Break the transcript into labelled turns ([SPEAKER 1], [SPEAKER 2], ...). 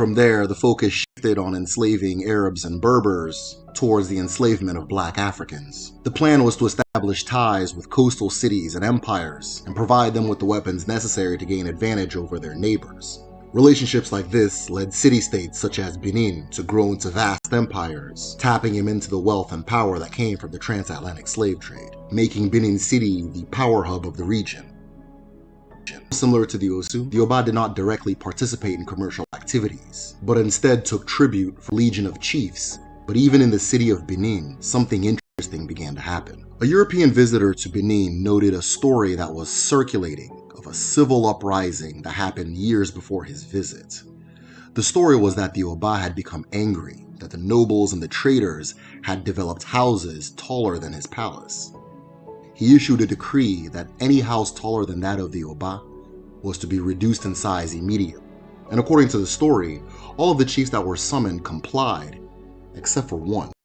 [SPEAKER 1] from there, the focus shifted on enslaving Arabs and Berbers towards the enslavement of black Africans. The plan was to establish ties with coastal cities and empires and provide them with the weapons necessary to gain advantage over their neighbors. Relationships like this led city-states such as Benin to grow into vast empires, tapping him into the wealth and power that came from the transatlantic slave trade, making Benin City the power hub of the region. Similar to the Osu, the Oba did not directly participate in commercial activities, but instead took tribute from a legion of chiefs. But even in the city of Benin, something interesting began to happen. A European visitor to Benin noted a story that was circulating of a civil uprising that happened years before his visit. The story was that the Oba had become angry that the nobles and the traders had developed houses taller than his palace. He issued a decree that any house taller than that of the Oba was to be reduced in size immediately. And according to the story, all of the chiefs that were summoned complied, except for one.